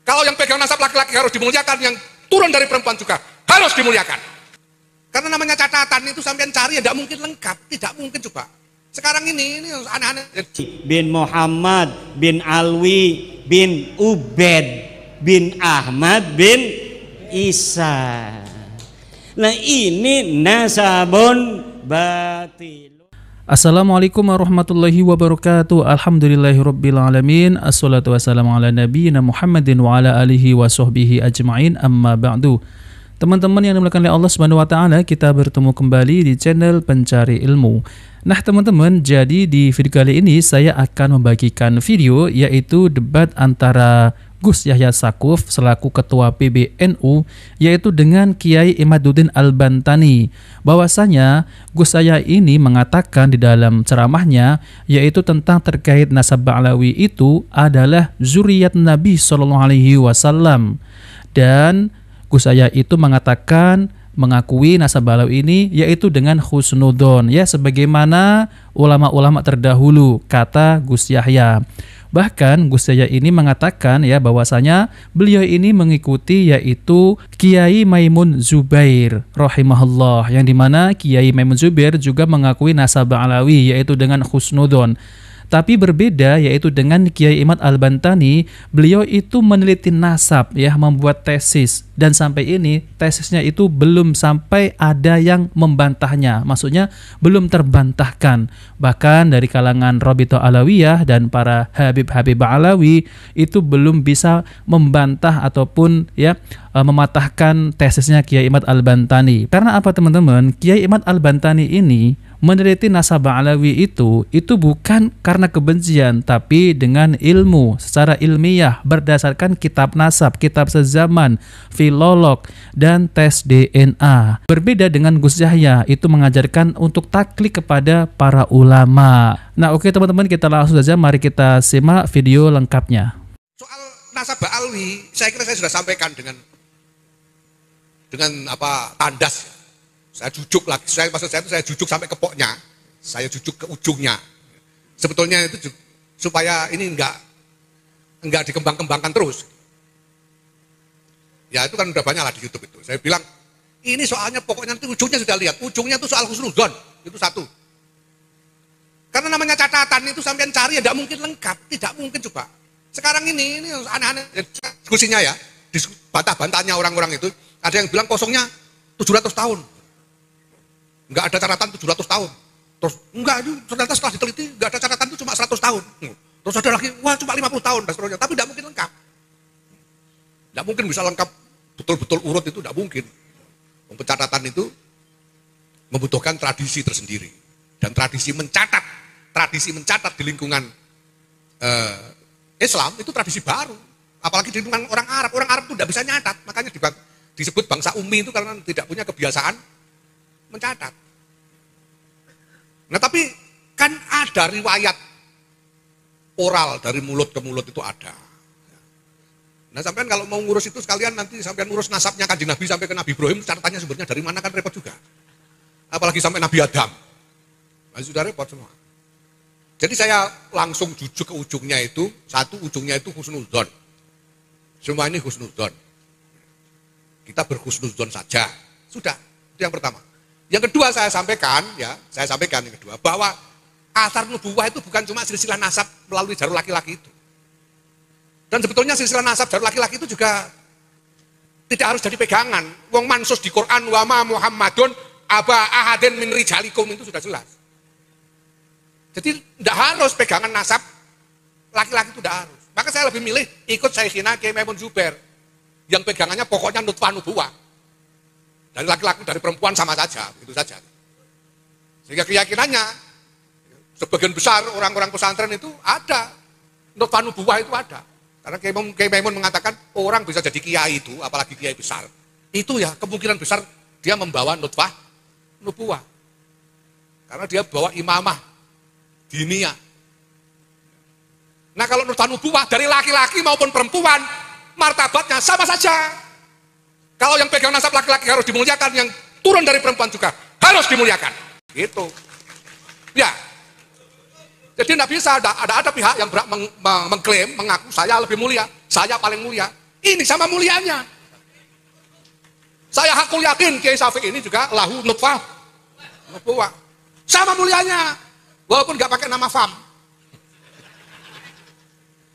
Kalau yang pegang nasab laki-laki harus dimuliakan, yang turun dari perempuan juga harus dimuliakan. Karena namanya catatan itu sampean cari ya tidak mungkin lengkap, tidak mungkin coba. Sekarang ini aneh-aneh. Bin Muhammad bin Alwi bin Ubed bin Ahmad bin Isa. Nah ini nasabun batil. Assalamualaikum warahmatullahi wabarakatuh. Alhamdulillahirabbil alamin. Assalatu wassalamu ala nabiyyina Muhammadin wa ala alihi wa sahbihi ajma'in. Amma ba'du. Teman-teman yang dimuliakan oleh Allah Subhanahu wa taala, kita bertemu kembali di channel Pencari Ilmu. Nah, teman-teman, jadi di video kali ini saya akan membagikan video yaitu debat antara Gus Yahya Stakuf selaku Ketua PBNU yaitu dengan Kiai Imaduddin Al-Bantani. Bahwasanya Gus Yahya ini mengatakan di dalam ceramahnya yaitu tentang terkait nasab Ba'lawi itu adalah zuriat Nabi SAW, dan Gus Yahya itu mengatakan mengakui nasab Ba'lawi ini yaitu dengan husnudzon, ya sebagaimana ulama-ulama terdahulu, kata Gus Yahya. Bahkan Gus Yahya ini mengatakan ya bahwasanya beliau ini mengikuti yaitu Kiai Maimun Zubair rahimahullah, yang dimana Kiai Maimun Zubair juga mengakui nasab Ba'lawi yaitu dengan husnudzon. Tapi berbeda yaitu dengan Kiai Imad Al-Bantani, beliau itu meneliti nasab ya, membuat tesis, dan sampai ini tesisnya itu belum sampai ada yang membantahnya, maksudnya belum terbantahkan. Bahkan dari kalangan Rabithah Alawiyah dan para Habib-Habib Ba'lawi itu belum bisa membantah ataupun ya mematahkan tesisnya Kiai Imad Al-Bantani. Karena apa teman-teman? Kiai Imad Al-Bantani ini meneliti nasab Ba'lawi itu bukan karena kebencian, tapi dengan ilmu secara ilmiah berdasarkan kitab nasab, kitab sezaman, filolog, dan tes DNA. Berbeda dengan Gus Yahya, itu mengajarkan untuk taklid kepada para ulama. Nah oke teman-teman, kita langsung saja, mari kita simak video lengkapnya. Soal nasab Ba'lawi, saya kira saya sudah sampaikan dengan apa tandas. Saya jujuk lagi, maksud saya itu saya jujuk sampai ke pokoknya, saya jujuk ke ujungnya. Sebetulnya itu supaya ini enggak dikembang-kembangkan terus. Ya itu kan udah banyak lah di YouTube itu. Saya bilang, ini soalnya pokoknya nanti ujungnya sudah lihat, ujungnya itu soal husnudzon, itu satu. Karena namanya catatan itu sampean cari ya tidak mungkin lengkap, tidak mungkin coba. Sekarang ini aneh-aneh diskusinya ya, bantah-bantahnya orang-orang itu, ada yang bilang kosongnya 700 tahun. Enggak ada catatan 700 tahun. Terus enggak, itu ternyata setelah diteliti enggak ada catatan itu cuma 100 tahun. Terus ada lagi, wah cuma 50 tahun dan seterusnya. Tapi tidak mungkin lengkap. Tidak mungkin bisa lengkap betul-betul urut, itu tidak mungkin. Pencatatan itu membutuhkan tradisi tersendiri. Dan tradisi mencatat di lingkungan Islam itu tradisi baru. Apalagi di lingkungan orang Arab. Orang Arab itu tidak bisa nyatat. Makanya disebut bangsa ummi itu karena tidak punya kebiasaan mencatat. Nah tapi kan ada riwayat oral dari mulut ke mulut itu ada. Nah sampean kalau mau ngurus itu sekalian nanti sampean ngurus nasabnya Kanjeng Nabi sampai ke Nabi Ibrahim, catatannya sumbernya dari mana kan repot juga. Apalagi sampai Nabi Adam. Nah, sudah repot semua. Jadi saya langsung jujuk ke ujungnya itu, satu ujungnya itu husnudzon. Semua ini husnudzon. Kita berhusnudzon saja. Sudah, itu yang pertama. Yang kedua saya sampaikan yang kedua bahwa asar nubuwah itu bukan cuma silsilah nasab melalui jalur laki-laki itu. Dan sebetulnya silsilah nasab jalur laki-laki itu juga tidak harus jadi pegangan. Wong mansus di Quran wa ma Muhammadun aba ahadin min rijalikum itu sudah jelas. Jadi tidak harus pegangan nasab laki-laki itu tidak harus. Maka saya lebih milih ikut Syekhina Kiai Maimun Zubair yang pegangannya pokoknya nutfah nubuwah. Dari laki-laki, dari perempuan sama saja, itu saja. Sehingga keyakinannya, sebagian besar orang-orang pesantren itu ada, nutfah nubuwah itu ada. Karena Kiai Maimun mengatakan orang bisa jadi kiai itu, apalagi kiai besar, itu ya kemungkinan besar dia membawa nutfah nubuwah. Karena dia bawa imamah diniyah. Nah kalau nutfah nubuwah dari laki-laki maupun perempuan, martabatnya sama saja. Kalau yang pegang nasab laki-laki harus dimuliakan, yang turun dari perempuan juga harus dimuliakan. Gitu. Ya. Jadi tidak bisa ada pihak yang mengklaim, mengaku saya lebih mulia, saya paling mulia. Ini sama mulianya. Saya hakul yakin Kiai Syafi'i ini juga lahu nutfah nubuwah. Sama mulianya. Walaupun nggak pakai nama fam.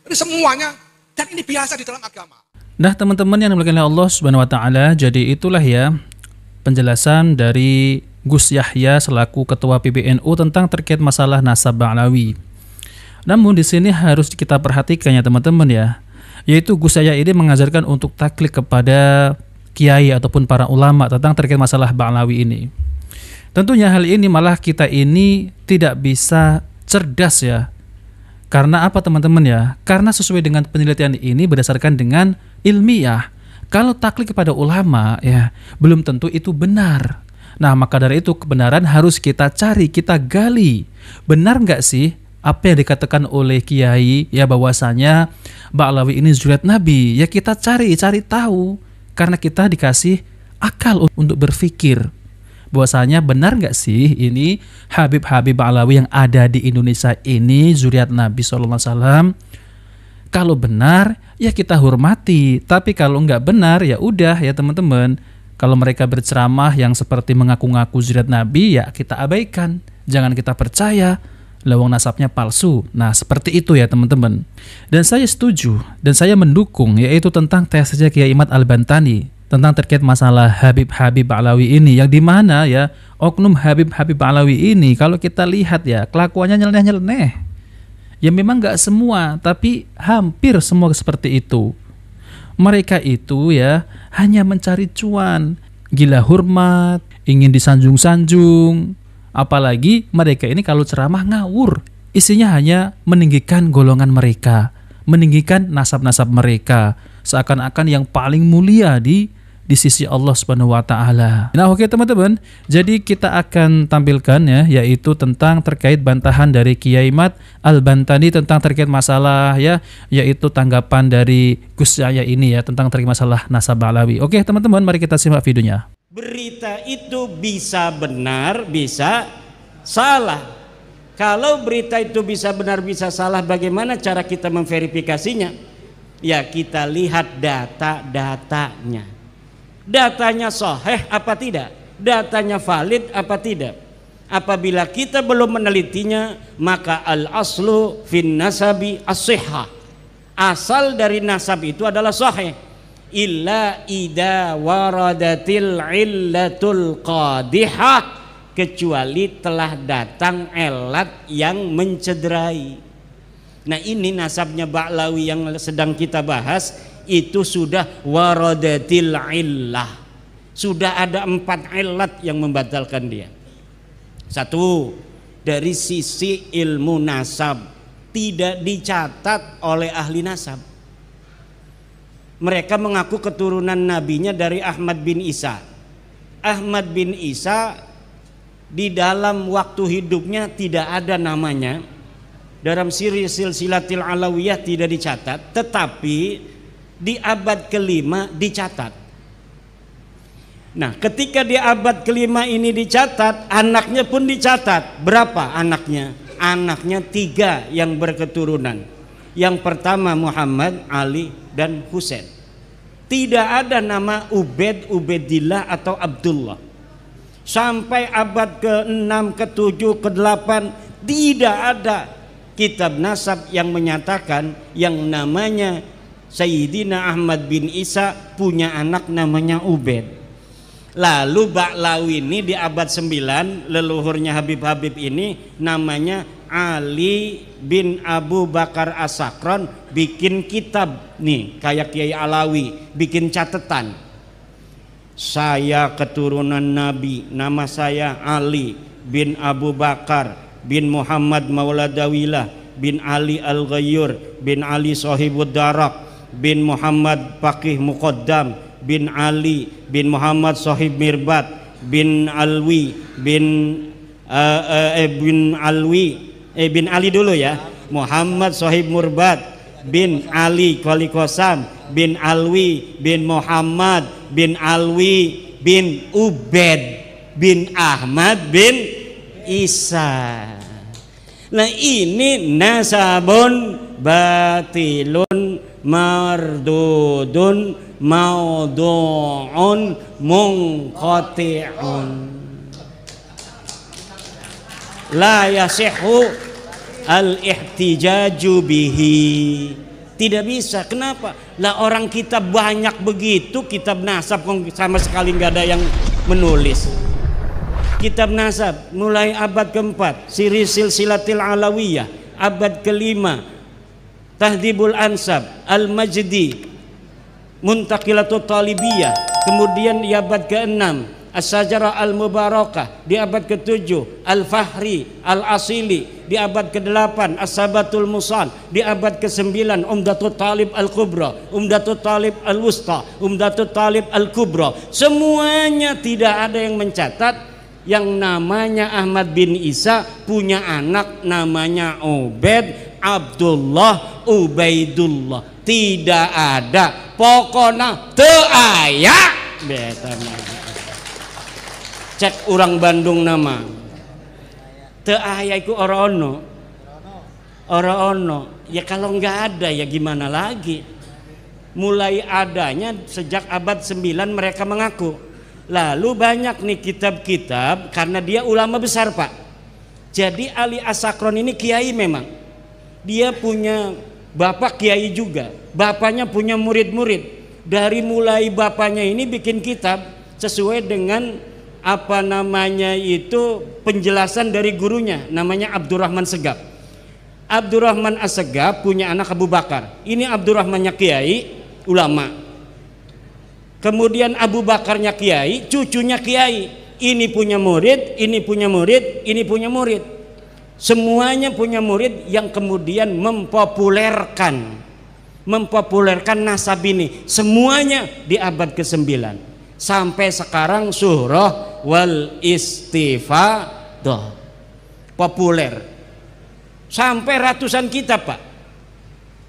Ini semuanya. Dan ini biasa di dalam agama. Nah teman-teman yang dimuliakan oleh Allah Subhanahu wa Ta'ala, jadi itulah ya penjelasan dari Gus Yahya selaku Ketua PBNU tentang terkait masalah nasab Ba'lawi. Namun di sini harus kita perhatikan ya teman-teman ya, yaitu Gus Yahya ini mengajarkan untuk taklid kepada kiai ataupun para ulama tentang terkait masalah Ba'lawi ini. Tentunya hal ini malah kita ini tidak bisa cerdas ya. Karena apa teman-teman ya? Karena sesuai dengan penelitian ini berdasarkan dengan ilmiah. Kalau taklid kepada ulama ya belum tentu itu benar. Nah maka dari itu kebenaran harus kita cari, kita gali. Benar nggak sih apa yang dikatakan oleh kiai ya bahwasanya Ba'lawi ini zuriat Nabi? Ya kita cari tahu. Karena kita dikasih akal untuk berpikir. Bahwasanya benar nggak sih ini Habib-Habib Ba'lawi yang ada di Indonesia ini zuriat Nabi SAW? Kalau benar ya kita hormati, tapi kalau nggak benar ya udah ya teman-teman. Kalau mereka berceramah yang seperti mengaku-ngaku zuriat Nabi ya kita abaikan, jangan kita percaya. Lawang nasabnya palsu. Nah seperti itu ya teman-teman. Dan saya setuju dan saya mendukung yaitu tentang tesisnya Kiai Imad Al-Bantani tentang terkait masalah Habib-Habib Ba'lawi ini, yang dimana ya oknum Habib-Habib Ba'lawi ini kalau kita lihat ya kelakuannya nyeleneh-nyeleneh. Ya memang nggak semua, tapi hampir semua seperti itu. Mereka itu ya hanya mencari cuan, gila hormat, ingin disanjung-sanjung. Apalagi mereka ini kalau ceramah ngawur, isinya hanya meninggikan golongan mereka, meninggikan nasab-nasab mereka, seakan-akan yang paling mulia di sisi Allah Subhanahu wa Ta'ala. Nah oke teman-teman, jadi kita akan tampilkan ya, yaitu tentang terkait bantahan dari Kiai Imad Al-Bantani tentang terkait masalah ya, yaitu tanggapan dari Gus Yahya ini ya tentang terkait masalah nasab Ba'lawi. Oke teman-teman, mari kita simak videonya. Berita itu bisa benar, bisa salah. Kalau berita itu bisa benar, bisa salah, bagaimana cara kita memverifikasinya? Ya kita lihat data-datanya. Datanya sahih apa tidak? Datanya valid apa tidak? Apabila kita belum menelitinya, maka al-aslu fin nasabi as-sihhah. Asal dari nasab itu adalah sahih. Illa idza waradatil illatul qadihah, kecuali telah datang elat yang mencederai. Nah ini nasabnya Ba'lawi yang sedang kita bahas, itu sudah waradatil illah, sudah ada 4 ilat yang membatalkan dia. Satu, dari sisi ilmu nasab tidak dicatat oleh ahli nasab. Mereka mengaku keturunan nabinya dari Ahmad bin Isa. Ahmad bin Isa di dalam waktu hidupnya tidak ada namanya, dalam silsilatil alawiyah tidak dicatat, tetapi di abad kelima dicatat. Nah ketika di abad kelima ini dicatat, anaknya pun dicatat. Berapa anaknya? Anaknya 3 yang berketurunan. Yang pertama Muhammad, Ali, dan Husain. Tidak ada nama Ubaid, Ubaidillah, atau Abdullah. Sampai abad ke-6, ke-7, ke-8 tidak ada kitab nasab yang menyatakan yang namanya Sayyidina Ahmad bin Isa punya anak namanya Ubaid. Lalu Ba'lawi ini di abad 9, leluhurnya Habib-Habib ini namanya Ali bin Abu Bakar As-Sakron, bikin kitab nih kayak Kiai Alawi, bikin catatan. Saya keturunan Nabi, nama saya Ali bin Abu Bakar bin Muhammad Mauladawilah bin Ali Al-Ghayyur bin Ali Sahibud Darak bin Muhammad Faqih Muqaddam bin Ali bin Muhammad Sahib Mirbat bin Alwi bin Ali dulu ya, Muhammad Sahib Murbat bin Ali Kuali Kosam bin Alwi bin Muhammad bin Alwi bin Ubaid bin Ahmad bin Isa. Nah ini nasabun batilun mardudun maudu'un munqati'un la yasihhu al-ihtijaju bihi. Tidak bisa. Kenapa? Lah orang kita banyak begitu kitab nasab sama sekali nggak ada yang menulis. Kitab nasab mulai abad keempat, siri silsilatil alawiyah, abad kelima, tahdhibul ansab, al-majdi, muntaqilatut talibiyah, kemudian di abad keenam, as-sajarah al-mubarakah, di abad ketujuh, al-fahri, al-asili, di abad ke-8 as-sabatul musal, di abad ke-9 umdatul talib al-kubra, umdatul talib al-wusta, umdatul talib al-kubra. Semuanya tidak ada yang mencatat yang namanya Ahmad bin Isa punya anak namanya Ubaid, Abdullah, Ubaidullah. Tidak ada. Pokoknya teu aya. Cek orang Bandung nama teu aya iku ora ono. Ya kalau nggak ada ya gimana lagi. Mulai adanya sejak abad 9 mereka mengaku. Lalu banyak nih kitab-kitab karena dia ulama besar Pak. Jadi Ali As-Sakron ini kiai memang. Dia punya bapak kiai juga. Bapaknya punya murid-murid. Dari mulai bapaknya ini bikin kitab sesuai dengan apa namanya itu penjelasan dari gurunya namanya Abdurrahman Segaf. Abdurrahman As-Segaf punya anak Abu Bakar. Ini Abdurrahmannya kiai ulama. Kemudian Abu Bakarnya kiai, cucunya kiai. Ini punya murid, ini punya murid, ini punya murid. Semuanya punya murid yang kemudian mempopulerkan nasab ini. Semuanya di abad ke-9. Sampai sekarang surah wal istifadah populer sampai ratusan kitab Pak.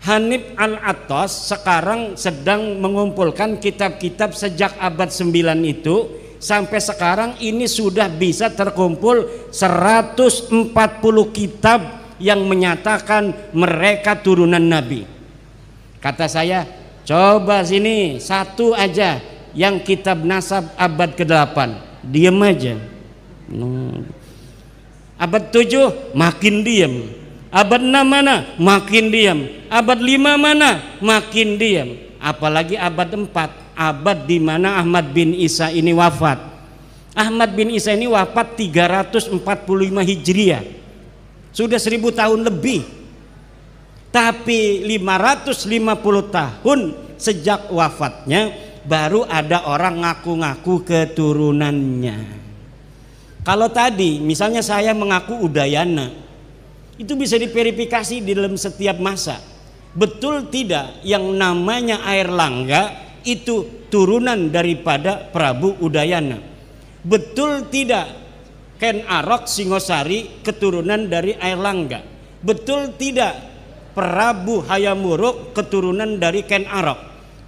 Hanif Al-Attas sekarang sedang mengumpulkan kitab-kitab sejak abad 9 itu sampai sekarang ini sudah bisa terkumpul 140 kitab yang menyatakan mereka turunan Nabi. Kata saya, coba sini satu aja yang kitab nasab abad ke-8, diem aja. Abad 7 makin diem. Abad 6 mana? Makin diem. Abad 5 mana? Makin diem. Apalagi abad 4, abad di mana Ahmad bin Isa ini wafat. Ahmad bin Isa ini wafat 345 Hijriah. Sudah 1000 tahun lebih. Tapi 550 tahun sejak wafatnya baru ada orang ngaku-ngaku keturunannya. Kalau tadi misalnya saya mengaku Udayana, itu bisa diverifikasi di dalam setiap masa. Betul tidak yang namanya Airlangga itu turunan daripada Prabu Udayana? Betul tidak Ken Arok Singosari keturunan dari Airlangga? Betul tidak Prabu Hayamuruk keturunan dari Ken Arok?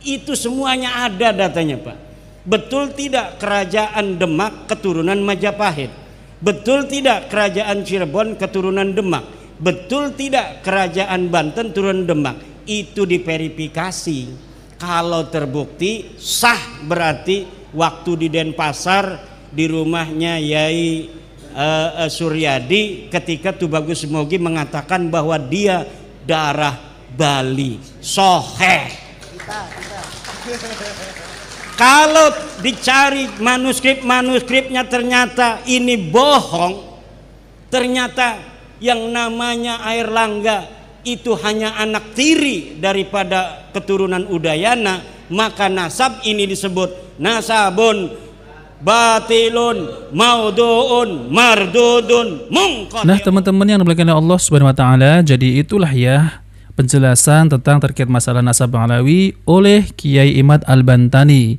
Itu semuanya ada datanya Pak. Betul tidak kerajaan Demak keturunan Majapahit? Betul tidak kerajaan Cirebon keturunan Demak? Betul tidak kerajaan Banten turunan Demak? Itu diverifikasi. Kalau terbukti sah berarti waktu di Denpasar di rumahnya Yai Suryadi ketika Tubagus Mogi mengatakan bahwa dia darah Bali. Soheh. Kalau dicari manuskripnya ternyata ini bohong, ternyata yang namanya Airlangga itu hanya anak tiri daripada keturunan Udayana, maka nasab ini disebut nasabun batilun mauduun mardudun munqati'. Nah teman-teman yang dimuliakan oleh Allah Subhanahu Wa Taala, jadi itulah ya penjelasan tentang terkait masalah nasab Alawi oleh Kiai Imad Al-Bantani,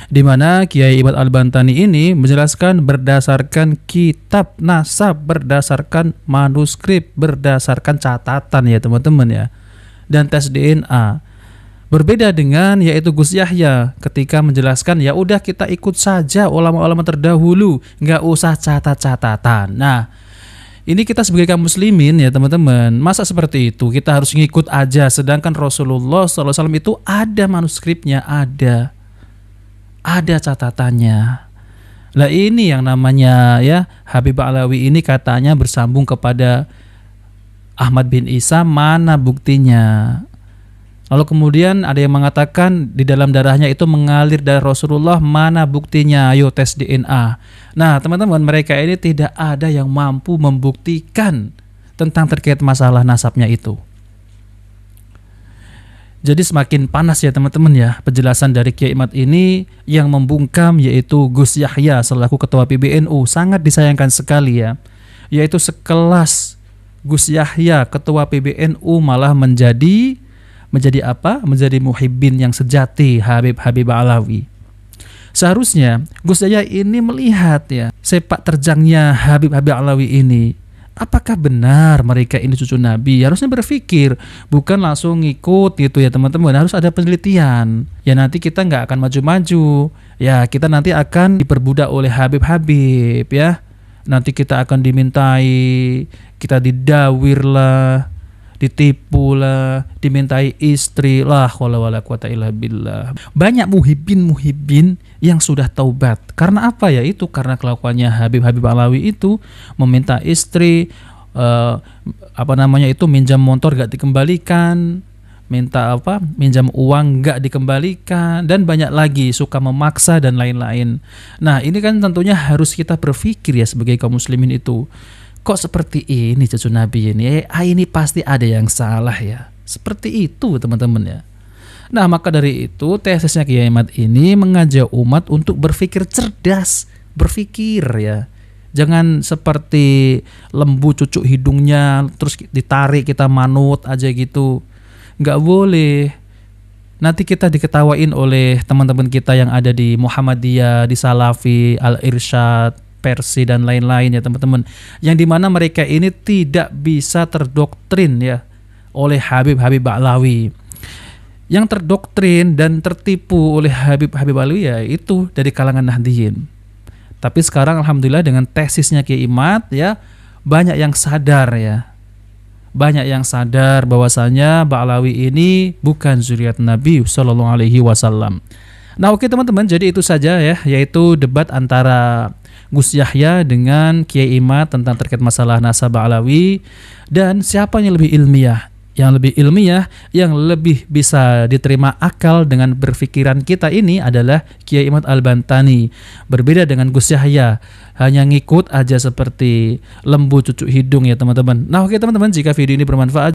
di mana Kiai Imad Al-Bantani ini menjelaskan berdasarkan kitab nasab, berdasarkan manuskrip, berdasarkan catatan ya teman-teman ya, dan tes DNA. Berbeda dengan yaitu Gus Yahya ketika menjelaskan ya udah kita ikut saja ulama-ulama terdahulu, nggak usah catat-catatan. Nah Ini kita sebagai kaum muslimin ya teman-teman, masa seperti itu kita harus ngikut aja, sedangkan Rasulullah SAW itu ada manuskripnya, ada catatannya. Lah ini yang namanya ya Habib Ba'alawi ini katanya bersambung kepada Ahmad bin Isa, mana buktinya? Lalu kemudian ada yang mengatakan di dalam darahnya itu mengalir dari Rasulullah, mana buktinya? Ayo tes DNA. Nah teman-teman, mereka ini tidak ada yang mampu membuktikan tentang terkait masalah nasabnya itu. Jadi semakin panas ya teman-teman ya penjelasan dari Kiai Imad ini yang membungkam, yaitu Gus Yahya selaku ketua PBNU. Sangat disayangkan sekali ya, yaitu sekelas Gus Yahya ketua PBNU malah menjadi apa? Menjadi muhibbin yang sejati Habib Ba'alawi. Seharusnya Gus Yahya ini melihat ya sepak terjangnya Habib Ba'alawi ini. Apakah benar mereka ini cucu Nabi? Harusnya berpikir, bukan langsung ngikut gitu ya teman-teman. Harus ada penelitian. Ya nanti kita nggak akan maju-maju. Ya kita nanti akan diperbudak oleh Habib ya. Nanti kita akan dimintai, kita didawir lah, ditipu lah, dimintai istri lah, wala quwata illa billah. Banyak muhibbin yang sudah taubat. Karena apa ya? Itu karena kelakuannya Habib Ba'alawi itu meminta istri, minjam motor gak dikembalikan, minjam uang gak dikembalikan, dan banyak lagi, suka memaksa dan lain-lain. Nah ini kan tentunya harus kita berpikir ya sebagai kaum muslimin itu, kok seperti ini cucu Nabi ini? Ini pasti ada yang salah ya. Seperti itu teman-teman ya. Nah maka dari itu tesisnya Kiai Imad ini mengajak umat untuk berpikir cerdas, berpikir ya. Jangan seperti lembu cucuk hidungnya terus ditarik kita manut aja gitu. Nggak boleh. Nanti kita diketawain oleh teman-teman kita yang ada di Muhammadiyah, di Salafi, Al-Irsyad, Persi dan lain-lain ya teman-teman, yang dimana mereka ini tidak bisa terdoktrin ya oleh Habib Ba'alawi. Yang terdoktrin dan tertipu oleh Habib Ba'alawi ya itu dari kalangan Nahdiyin. Tapi sekarang alhamdulillah dengan tesisnya Kiai Imad ya, banyak yang sadar ya, banyak yang sadar bahwasanya Ba'alawi ini bukan zuriat Nabi Sallallahu Alaihi Wasallam. Nah oke teman-teman, jadi itu saja ya, yaitu debat antara Gus Yahya dengan Kiai Imad tentang terkait masalah nasab Ba'alawi, dan siapa yang lebih ilmiah. Yang lebih ilmiah, yang lebih bisa diterima akal dengan berpikiran kita ini adalah Kiai Imad Al-Bantani. Berbeda dengan Gus Yahya, hanya ngikut aja seperti lembu cucuk hidung ya teman-teman. Nah oke teman-teman, jika video ini bermanfaat